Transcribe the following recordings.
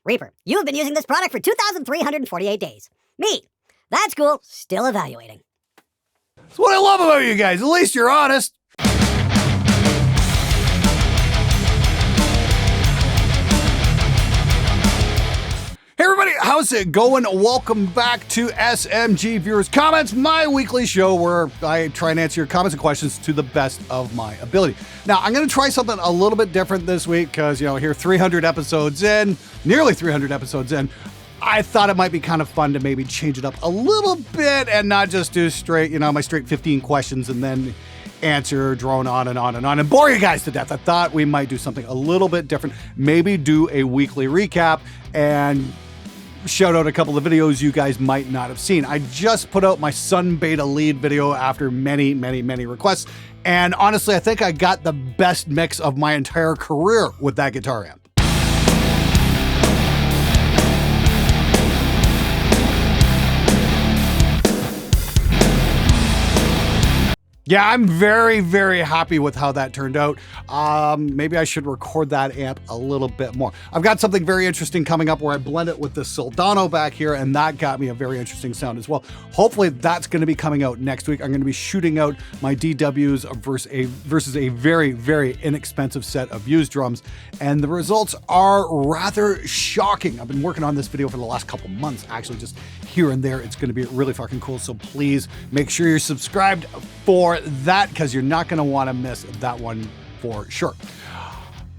Reaper, you have been using this product for 2,348 days. Me, that's cool, still evaluating. That's what I love about you guys. At least you're honest. Hey everybody, how's it going? Welcome back to SMG Viewers Comments, my weekly show where I try and answer your comments and questions to the best of my ability. Now, I'm going to try something a little bit different this week because, here 300 episodes in, nearly 300 episodes in, I thought it might be kind of fun to maybe change it up a little bit and not just do straight, my straight 15 questions and then answer, drone on and on and on and bore you guys to death. I thought we might do something a little bit different, maybe do a weekly recap and shout out a couple of videos you guys might not have seen. I just put out my Sun Beta lead video after many requests. And honestly, I think I got the best mix of my entire career with that guitar amp. Yeah, I'm very happy with how that turned out. Maybe I should record that amp a little bit more. I've got something very interesting coming up where I blend it with the Soldano back here, and that got me a very interesting sound as well. Hopefully that's going to be coming out next week. I'm going to be shooting out my DWs versus a very inexpensive set of used drums, and the results are rather shocking. I've been working on this video for the last couple months, actually, just here and there. It's going to be really fucking cool, so please make sure you're subscribed for that because you're not going to want to miss that one for sure.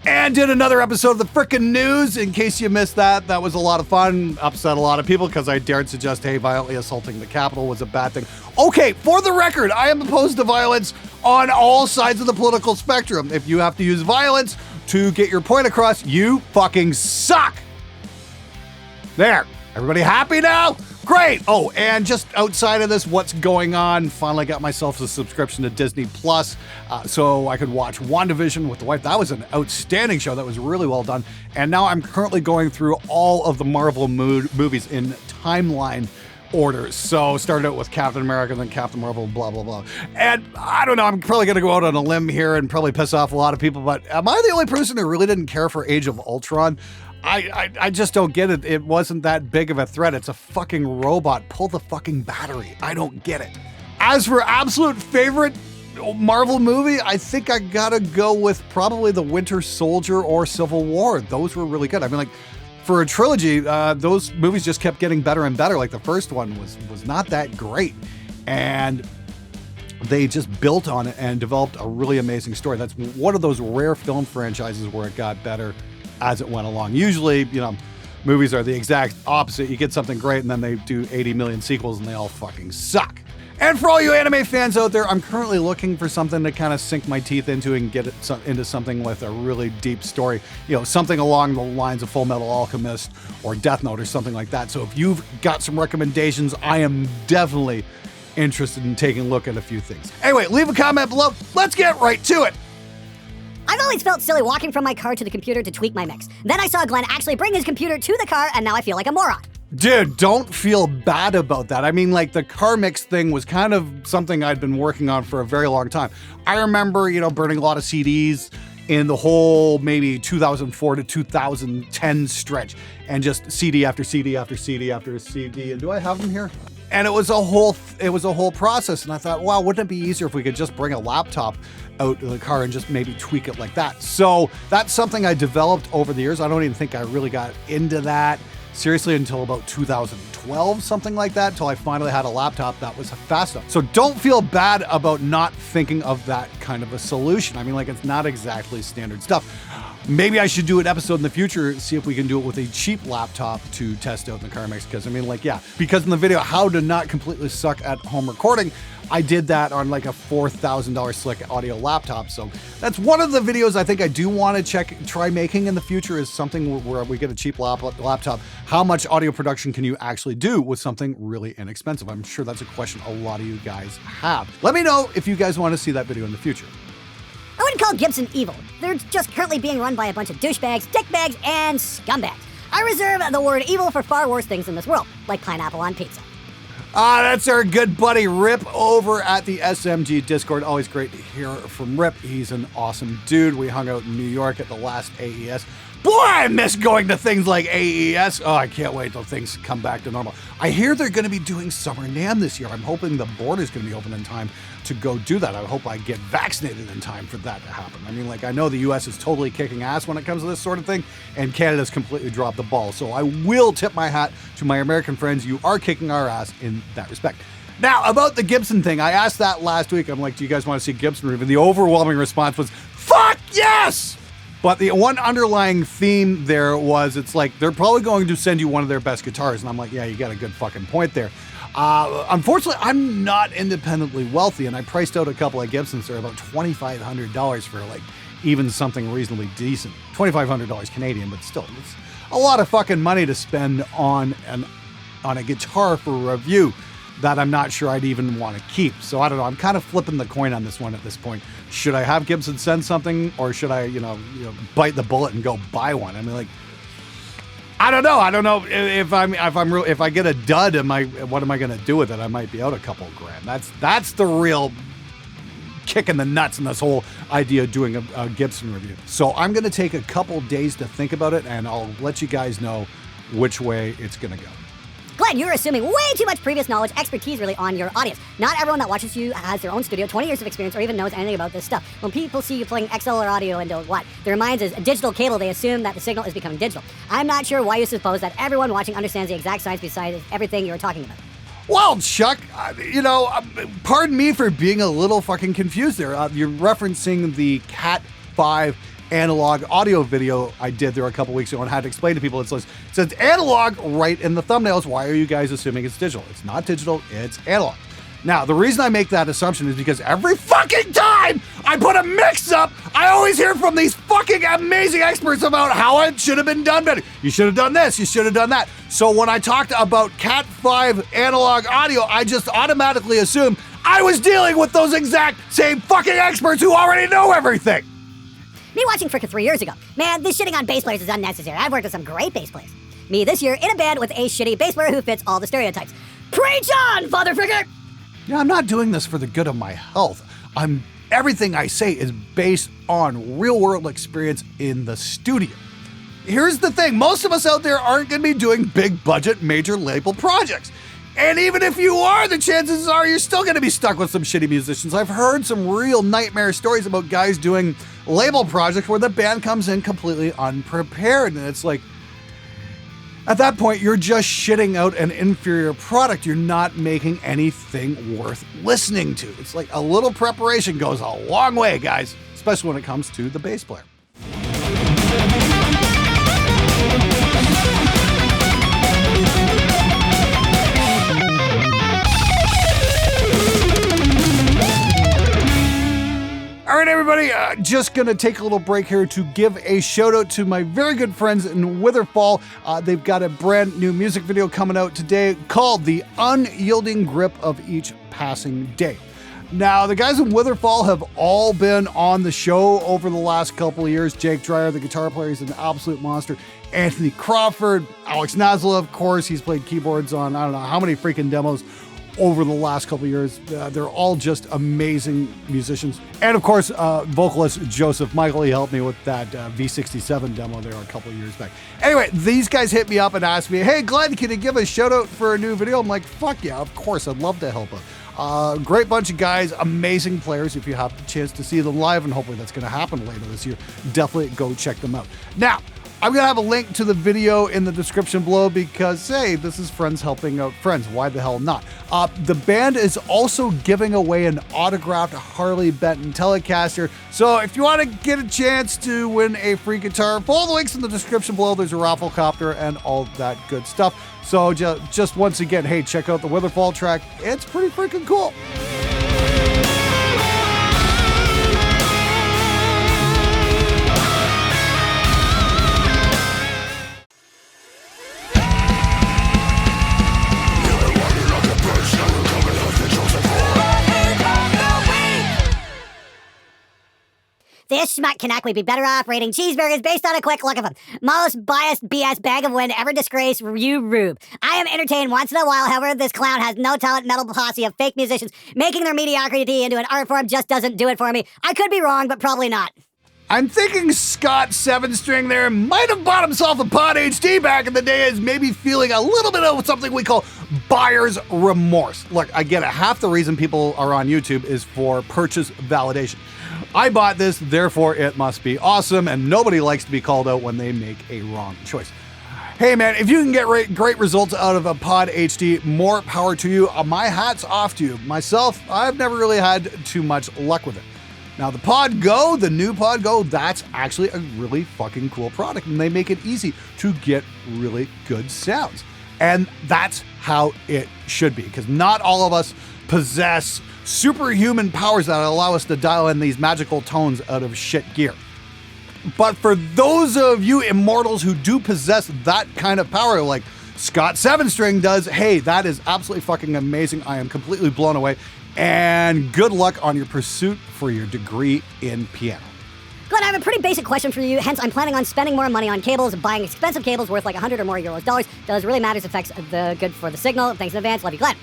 And did another episode of the frickin' news. In case you missed that, that was a lot of fun. Upset a lot of people because I dared suggest, hey, violently assaulting the Capitol was a bad thing. Okay, for the record, I am opposed to violence on all sides of the political spectrum. If you have to use violence to get your point across, you fucking suck. There. Everybody happy now? Great. Oh, and just outside of this, what's going on? Finally got myself a subscription to Disney Plus so I could watch WandaVision with the wife. That was an outstanding show. That was really well done. And now I'm currently going through all of the Marvel movies in timeline order. So started out with Captain America, then Captain Marvel, blah, blah, blah. And I don't know, I'm probably going to go out on a limb here and probably piss off a lot of people, but am I the only person who really didn't care for Age of Ultron? I just don't get it. It wasn't that big of a threat. It's a fucking robot. Pull the fucking battery. I don't get it. As for absolute favorite Marvel movie, I think I gotta go with probably The Winter Soldier or Civil War. Those were really good. I mean, like, for a trilogy, those movies just kept getting better and better. Like, the first one was not that great. And they just built on it and developed a really amazing story. That's one of those rare film franchises where it got better as it went along. Usually, movies are the exact opposite. You get something great and then they do 80 million sequels and they all fucking suck. And for all you anime fans out there, I'm currently looking for something to kind of sink my teeth into and get it into something with a really deep story. Something along the lines of Full Metal Alchemist or Death Note or something like that. So if you've got some recommendations, I am definitely interested in taking a look at a few things. Anyway, leave a comment below. Let's get right to it. I've always felt silly walking from my car to the computer to tweak my mix. Then I saw Glenn actually bring his computer to the car, and now I feel like a moron. Dude, don't feel bad about that. I mean, like, the car mix thing was kind of something I'd been working on for a very long time. I remember, burning a lot of CDs in the whole maybe 2004 to 2010 stretch, and just CD after CD after CD after CD. And do I have them here? And it was a whole process. And I thought, wow, wouldn't it be easier if we could just bring a laptop out to the car and just maybe tweak it like that? So that's something I developed over the years. I don't even think I really got into that seriously until about 2012, something like that, until I finally had a laptop that was fast enough. So don't feel bad about not thinking of that kind of a solution. I mean, like, it's not exactly standard stuff. Maybe I should do an episode in the future, see if we can do it with a cheap laptop to test out in the car mix. Because, I mean, like, yeah, because in the video, how to not completely suck at home recording, I did that on like a $4,000 Slick Audio laptop. So that's one of the videos I think I do want to try making in the future, is something where we get a cheap laptop. How much audio production can you actually do with something really inexpensive? I'm sure that's a question a lot of you guys have. Let me know if you guys want to see that video in the future. I wouldn't call Gibson evil. They're just currently being run by a bunch of douchebags, dickbags, and scumbags. I reserve the word evil for far worse things in this world, like pineapple on pizza. That's our good buddy Rip over at the SMG Discord. Always great to hear from Rip. He's an awesome dude. We hung out in New York at the last AES. Boy, I miss going to things like AES. Oh, I can't wait till things come back to normal. I hear they're going to be doing Summer NAMM this year. I'm hoping the board is going to be open in time to go do that. I hope I get vaccinated in time for that to happen. I mean, like, I know the US is totally kicking ass when it comes to this sort of thing, and Canada's completely dropped the ball. So I will tip my hat to my American friends. You are kicking our ass in that respect. Now, about the Gibson thing, I asked that last week. I'm like, do you guys want to see Gibson review? The overwhelming response was, fuck yes! But the one underlying theme there was, it's like, they're probably going to send you one of their best guitars. And I'm like, yeah, you got a good fucking point there. Unfortunately, I'm not independently wealthy, and I priced out a couple of Gibsons. They're about $2,500 for, like, even something reasonably decent. $2,500 Canadian, but still, it's a lot of fucking money to spend on a guitar for review that I'm not sure I'd even want to keep. So I don't know. I'm kind of flipping the coin on this one at this point. Should I have Gibson send something, or should I, bite the bullet and go buy one? I mean, like, I don't know. I don't know if I get a dud, what am I going to do with it? I might be out a couple grand. That's the real kick in the nuts in this whole idea of doing a Gibson review. So I'm going to take a couple days to think about it, and I'll let you guys know which way it's going to go. Glenn, you're assuming way too much previous knowledge, expertise really on your audience. Not everyone that watches you has their own studio, 20 years of experience, or even knows anything about this stuff. When people see you plugging XLR audio into what their minds is a digital cable, they assume that the signal is becoming digital. I'm not sure why you suppose that everyone watching understands the exact science beside everything you're talking about. Well, Chuck, pardon me for being a little fucking confused there. You're referencing the Cat 5 analog audio video I did there a couple weeks ago and had to explain to people. It says analog right in the thumbnails. Why are you guys assuming it's digital? It's not digital, it's analog. Now, the reason I make that assumption is because every fucking time I put a mix up, I always hear from these fucking amazing experts about how it should have been done better. You should have done this, you should have done that. So when I talked about Cat 5 analog audio, I just automatically assumed I was dealing with those exact same fucking experts who already know everything. Me watching Fricka 3 years ago. Man, this shitting on bass players is unnecessary. I've worked with some great bass players. Me this year in a band with a shitty bass player who fits all the stereotypes. Preach on, Father Fricka! Yeah, I'm not doing this for the good of my health. Everything I say is based on real-world experience in the studio. Here's the thing, most of us out there aren't going to be doing big-budget, major label projects. And even if you are, the chances are you're still going to be stuck with some shitty musicians. I've heard some real nightmare stories about guys doing label projects where the band comes in completely unprepared. And it's like, at that point, you're just shitting out an inferior product. You're not making anything worth listening to. It's like a little preparation goes a long way, guys, especially when it comes to the bass player. All right, everybody, just going to take a little break here to give a shout out to my very good friends in Witherfall. They've got a brand new music video coming out today called The Unyielding Grip of Each Passing Day. Now, the guys in Witherfall have all been on the show over the last couple of years. Jake Dreyer, the guitar player, is an absolute monster. Anthony Crawford, Alex Nasla, of course, he's played keyboards on I don't know how many freaking demos over the last couple of years. They're all just amazing musicians. And of course, vocalist Joseph Michael, he helped me with that V67 demo there a couple of years back. Anyway, these guys hit me up and asked me, hey Glenn, can you give a shout out for a new video? I'm like, fuck yeah, of course, I'd love to help out. Great bunch of guys, amazing players. If you have the chance to see them live, and hopefully that's going to happen later this year, definitely go check them out. Now, I'm going to have a link to the video in the description below because, hey, this is friends helping out friends. Why the hell not? The band is also giving away an autographed Harley Benton Telecaster. So if you want to get a chance to win a free guitar, follow the links in the description below. There's a raffle copter and all that good stuff. So just once again, hey, check out the Witherfall track. It's pretty freaking cool. This schmuck can actually be better off rating cheeseburgers based on a quick look of them. Most biased BS bag of wind ever disgraced you rube. I am entertained once in a while, however, this clown has no talent metal posse of fake musicians making their mediocrity into an art form just doesn't do it for me. I could be wrong, but probably not. I'm thinking Scott 7-string there might have bought himself a Pod HD back in the day, as maybe feeling a little bit of something we call buyer's remorse. Look, I get it. Half the reason people are on YouTube is for purchase validation. I bought this, therefore it must be awesome, and nobody likes to be called out when they make a wrong choice. Hey man, if you can get great results out of a Pod HD, more power to you. My hat's off to you. Myself, I've never really had too much luck with it. Now the Pod Go, the new Pod Go, that's actually a really fucking cool product, and they make it easy to get really good sounds. And that's how it should be, because not all of us possess superhuman powers that allow us to dial in these magical tones out of shit gear. But for those of you immortals who do possess that kind of power, like Scott 7-string does, hey, that is absolutely fucking amazing. I am completely blown away. And good luck on your pursuit for your degree in piano. Glenn, I have a pretty basic question for you. Hence, I'm planning on spending more money on cables, buying expensive cables worth like 100 or more dollars. Does really matters affects the good for the signal. Thanks in advance. Love you, Glenn.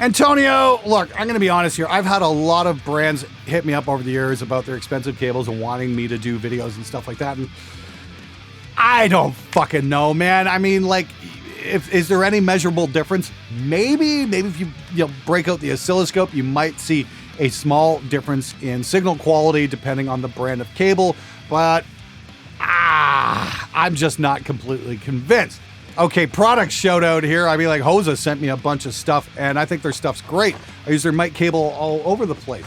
Antonio, look, I'm going to be honest here. I've had a lot of brands hit me up over the years about their expensive cables and wanting me to do videos and stuff like that. And I don't fucking know, man. I mean, like, is there any measurable difference? Maybe if you break out the oscilloscope, you might see a small difference in signal quality depending on the brand of cable, but I'm just not completely convinced. Okay, product shout out here. I mean, like, Hosa sent me a bunch of stuff, and I think their stuff's great. I use their mic cable all over the place.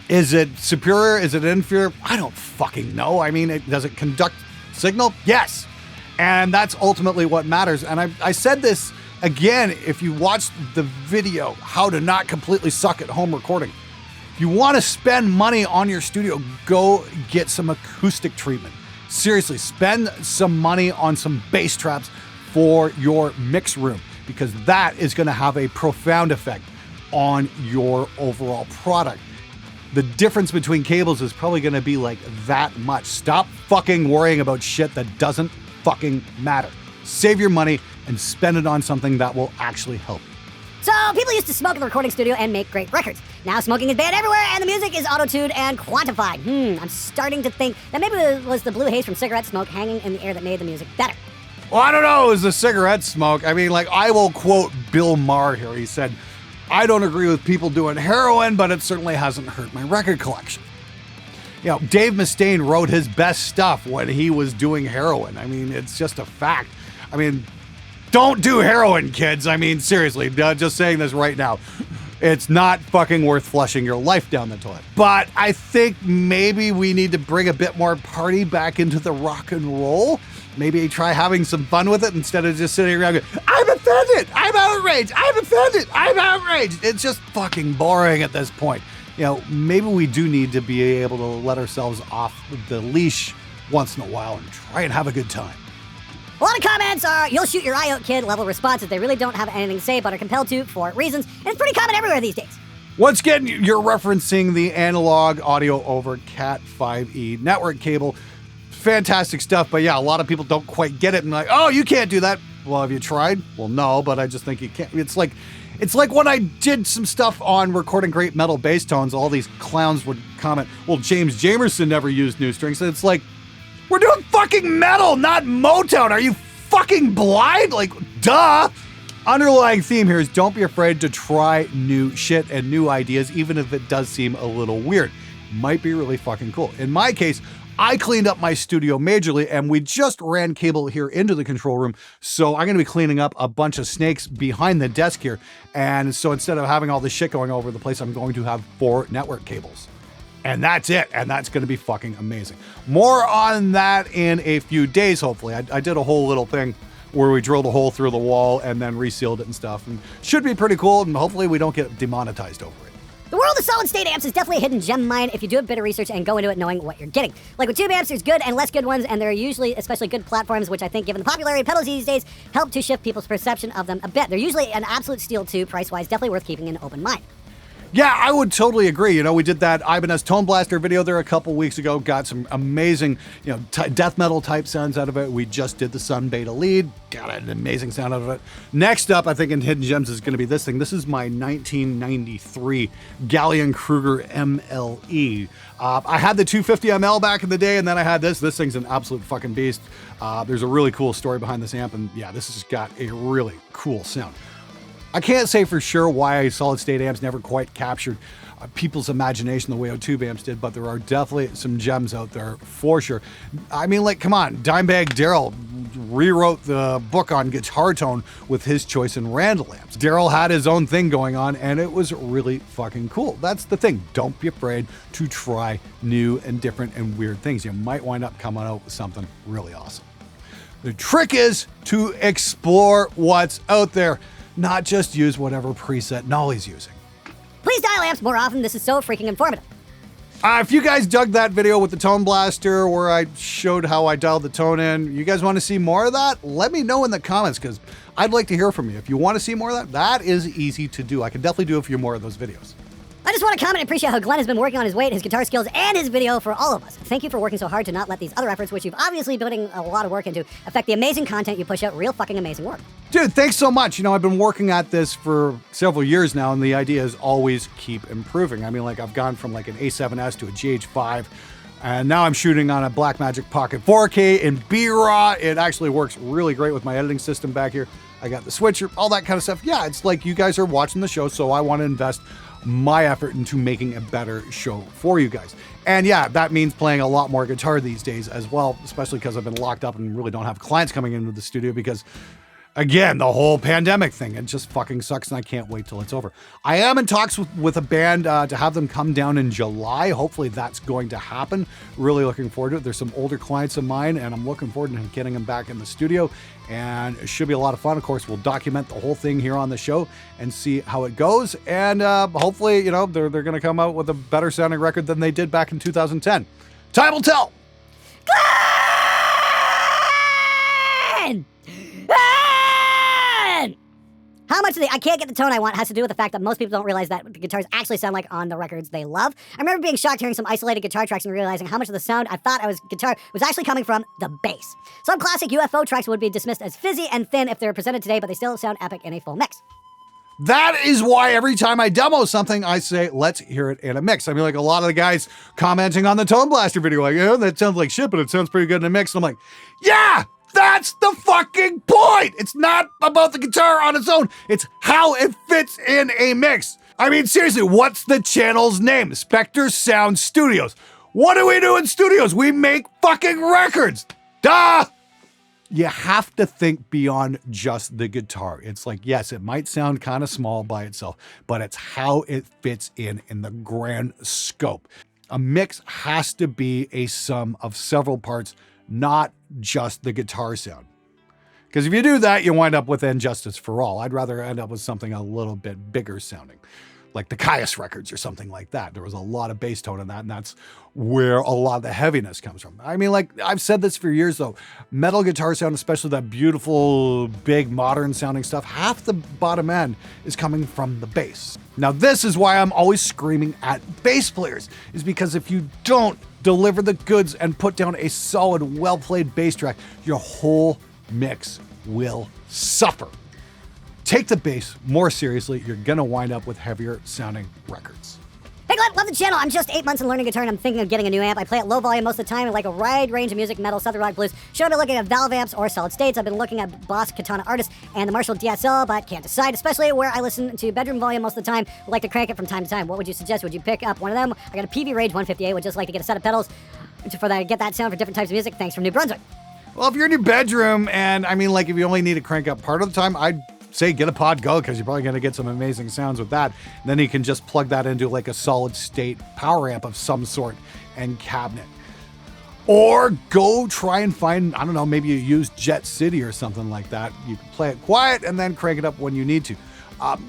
Is it superior? Is it inferior? I don't fucking know. I mean, does it conduct signal? Yes. And that's ultimately what matters. And I said this again, if you watched the video, how to not completely suck at home recording. If you want to spend money on your studio, go get some acoustic treatment. Seriously, spend some money on some bass traps for your mix room, because that is going to have a profound effect on your overall product. The difference between cables is probably going to be like that much. Stop fucking worrying about shit that doesn't fucking matter. Save your money and spend it on something that will actually help you. So, people used to smoke in the recording studio and make great records. Now smoking is banned everywhere and the music is auto-tuned and quantified. I'm starting to think that maybe it was the blue haze from cigarette smoke hanging in the air that made the music better. Well, I don't know. It was the cigarette smoke. I mean, like, I will quote Bill Maher here. He said, I don't agree with people doing heroin, but it certainly hasn't hurt my record collection. You know, Dave Mustaine wrote his best stuff when he was doing heroin. I mean, it's just a fact. I mean, don't do heroin, kids. I mean, seriously, just saying this right now. It's not fucking worth flushing your life down the toilet. But I think maybe we need to bring a bit more party back into the rock and roll. Maybe try having some fun with it instead of just sitting around going, I'm offended, I'm outraged, I'm offended, I'm outraged. It's just fucking boring at this point. You know, maybe we do need to be able to let ourselves off the leash once in a while and try and have a good time. A lot of comments are, you'll shoot your eye out, kid, level responses. They really don't have anything to say but are compelled to for reasons. And it's pretty common everywhere these days. Once again, you're referencing the analog audio over Cat 5e network cable. Fantastic stuff, but yeah, a lot of people don't quite get it and like, oh, you can't do that. Well, have you tried? Well, no, but I just think you can't. It's like when I did some stuff on recording great metal bass tones, all these clowns would comment, well, James Jamerson never used new strings. And it's like, we're doing fucking metal, not Motown. Are you fucking blind? Like, duh. Underlying theme here is don't be afraid to try new shit and new ideas, even if it does seem a little weird. Might be really fucking cool. In my case, I cleaned up my studio majorly, and we just ran cable here into the control room. So I'm going to be cleaning up a bunch of snakes behind the desk here. And so instead of having all this shit going over the place, I'm going to have 4 network cables. And that's it. And that's going to be fucking amazing. More on that in a few days, hopefully. I did a whole little thing where we drilled a hole through the wall and then resealed it and stuff. And should be pretty cool. And hopefully we don't get demonetized over it. The world of solid-state amps is definitely a hidden gem mine if you do a bit of research and go into it knowing what you're getting. Like with tube amps, there's good and less good ones, and there are usually especially good platforms, which I think, given the popularity of pedals these days, help to shift people's perception of them a bit. They're usually an absolute steal too, price-wise, definitely worth keeping an open mind. Yeah, I would totally agree. You know, we did that Ibanez Tone Blaster video there a couple weeks ago, got some amazing, death metal type sounds out of it. We just did the Sun Beta lead, got an amazing sound out of it. Next up, I think in Hidden Gems is going to be this thing. This is my 1993 Galleon Kruger MLE. I had the 250 ML back in the day, and then I had this. This thing's an absolute fucking beast. There's a really cool story behind this amp, and yeah, this has got a really cool sound. I can't say for sure why solid state amps never quite captured people's imagination the way O2 amps did, but there are definitely some gems out there for sure. I mean, like, come on, Dimebag Daryl rewrote the book on guitar tone with his choice in Randall amps. Daryl had his own thing going on, and it was really fucking cool. That's the thing. Don't be afraid to try new and different and weird things. You might wind up coming out with something really awesome. The trick is to explore what's out there, not just use whatever preset Nolly's using. Please dial amps more often. This is so freaking informative. If you guys dug that video with the Tone Blaster where I showed how I dialed the tone in, you guys want to see more of that? Let me know in the comments, because I'd like to hear from you. If you want to see more of that, that is easy to do. I can definitely do a few more of those videos. I just want to comment and appreciate how Glenn has been working on his weight, his guitar skills, and his video for all of us. Thank you for working so hard to not let these other efforts, which you've obviously been putting a lot of work into, affect the amazing content you push out. Real fucking amazing work. Dude, thanks so much. You know, I've been working at this for several years now, and the idea is always keep improving. I mean, like, I've gone from like an A7S to a GH5, and now I'm shooting on a Blackmagic Pocket 4K in B-Raw. It actually works really great with my editing system back here. I got the switcher, all that kind of stuff. Yeah, it's like you guys are watching the show, so I want to invest my effort into making a better show for you guys. And yeah, that means playing a lot more guitar these days as well, especially because I've been locked up and really don't have clients coming into the studio because, again, the whole pandemic thing, it just fucking sucks, and I can't wait till it's over. I am in talks with a band to have them come down in July. Hopefully that's going to happen. Really looking forward to it. There's some older clients of mine, and I'm looking forward to getting them back in the studio, and it should be a lot of fun. Of course, we'll document the whole thing here on the show and see how it goes, and hopefully, you know, they're going to come out with a better sounding record than they did back in 2010. Time will tell. Glenn! How much I can't get the tone I want has to do with the fact that most people don't realize that the guitars actually sound like on the records they love. I remember being shocked hearing some isolated guitar tracks and realizing how much of the sound I thought I was guitar was actually coming from the bass. Some classic UFO tracks would be dismissed as fizzy and thin if they were presented today, but they still sound epic in a full mix. That is why every time I demo something, I say, let's hear it in a mix. I mean, like, a lot of the guys commenting on the Tone Blaster video, like, yeah, that sounds like shit, but it sounds pretty good in a mix. And I'm like, yeah! That's the fucking point! It's not about the guitar on its own. It's how it fits in a mix. I mean, seriously, what's the channel's name? Spectre Sound Studios. What do we do in studios? We make fucking records. Duh! You have to think beyond just the guitar. It's like, yes, it might sound kind of small by itself, but it's how it fits in the grand scope. A mix has to be a sum of several parts, not just the guitar sound. Because if you do that, you wind up with Injustice for All. I'd rather end up with something a little bit bigger sounding, like the Caius records or something like that. There was a lot of bass tone in that, and that's where a lot of the heaviness comes from. I mean, like, I've said this for years, though. Metal guitar sound, especially that beautiful, big, modern sounding stuff, half the bottom end is coming from the bass. Now, this is why I'm always screaming at bass players, is because if you don't deliver the goods and put down a solid, well-played bass track, your whole mix will suffer. Take the bass more seriously. You're gonna wind up with heavier sounding records. Hey Glenn, love the channel. I'm just 8 months in learning guitar and I'm thinking of getting a new amp. I play at low volume most of the time and like a wide range of music, metal, southern rock, blues. Should I be looking at valve amps or solid states? I've been looking at Boss Katana Artist and the Marshall DSL, but can't decide, especially where I listen to bedroom volume most of the time. Would like to crank it from time to time. What would you suggest? Would you pick up one of them? I got a PV Rage 158, would just like to get a set of pedals for that, get that sound for different types of music. Thanks from New Brunswick. Well, if you're in your bedroom and I mean, like, if you only need to crank up part of the time, I'd say get a Pod Go, because you're probably going to get some amazing sounds with that. And then you can just plug that into like a solid state power amp of some sort and cabinet. Or go try and find, I don't know, maybe you use Jet City or something like that. You can play it quiet and then crank it up when you need to.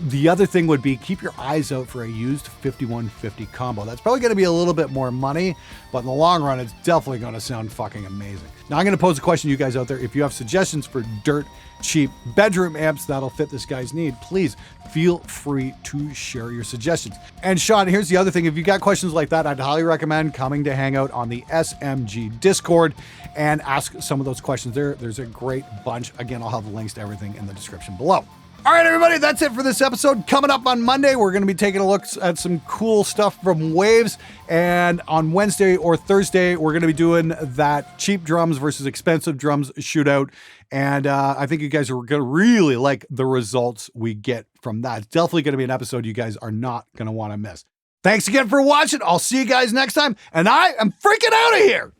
The other thing would be keep your eyes out for a used 5150 combo. That's probably going to be a little bit more money, but in the long run, it's definitely going to sound fucking amazing. Now I'm going to pose a question to you guys out there. If you have suggestions for dirt cheap bedroom amps that'll fit this guy's need, please feel free to share your suggestions. And Sean, here's the other thing. If you got questions like that, I'd highly recommend coming to hang out on the SMG Discord and ask some of those questions there. There's a great bunch. Again, I'll have links to everything in the description below. All right, everybody, that's it for this episode. Coming up on Monday, we're going to be taking a look at some cool stuff from Waves. And on Wednesday or Thursday, we're going to be doing that cheap drums versus expensive drums shootout. And I think you guys are going to really like the results we get from that. It's definitely going to be an episode you guys are not going to want to miss. Thanks again for watching. I'll see you guys next time. And I am freaking out of here.